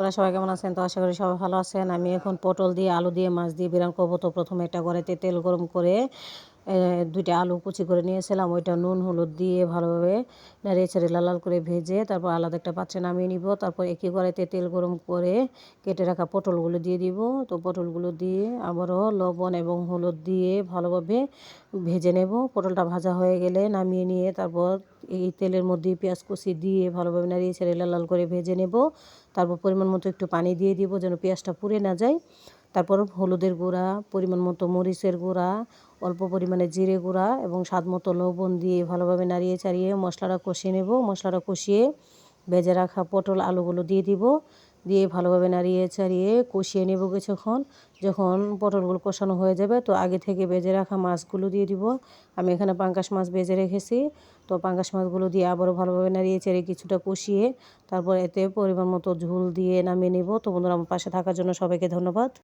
তোরা সবাই কেমন আছেন? তো আশা করি সবাই ভালো আছেন। আমি এখন পটল দিয়ে আলু দিয়ে মাছ দিয়ে বিরান করবো। তো প্রথমে একটা কড়াইতে তেল গরম করে 2টা আলু কুচি করে নিয়েছিলাম, ওইটা নুন হলুদ দিয়ে ভালোভাবে নাড়িয়ে ছেড়ে লাল লাল করে ভেজে তারপর আলাদা একটা পাত্রে নামিয়ে নিব। তারপর একই কড়াইতে তেল গরম করে কেটে রাখা পটলগুলো দিয়ে দিব। তো পটলগুলো দিয়ে আবারও লবণ এবং হলুদ দিয়ে ভালোভাবে ভেজে নেব। পটলটা ভাজা হয়ে গেলে নামিয়ে নিয়ে তারপর এই তেলের মধ্যে পেঁয়াজ কুচি দিয়ে ভালোভাবে নাড়িয়ে ছেড়ে লাল লাল করে ভেজে নেব। তারপর পরিমাণ মতো একটু পানি দিয়ে দিব যেন পেঁয়াজটা পুড়ে না যায়। তারপর হলুদের গুঁড়া, পরিমাণ মতো মরিচের গুঁড়া, অল্প পরিমাণে জিরে গুঁড়া এবং স্বাদ মতো লবণ দিয়ে ভালোভাবে নাড়িয়ে চাড়িয়ে মশলাটা কষিয়ে নেব। মশলাটা কষিয়ে ভেজে রাখা পটল আলুগুলো দিয়ে দিব, দিয়ে ভালোভাবে নাড়িয়ে চাড়িয়ে কষিয়ে নেব কিছুক্ষণ। যখন পটলগুলো কষানো হয়ে যাবে তো আগে থেকে ভেজে রাখা মাছগুলো দিয়ে দিব। আমি এখানে পাঙ্গাস মাছ ভেজে রেখেছি। তো পাঙ্গাস মাছগুলো দিয়ে আবারও ভালোভাবে নাড়িয়ে চাড়িয়ে কিছুটা কষিয়ে তারপর এতে পরিমাণ মতো ঝোল দিয়ে নামিয়ে নেব। তো বন্ধুরা, আমার পাশে থাকার জন্য সবাইকে ধন্যবাদ।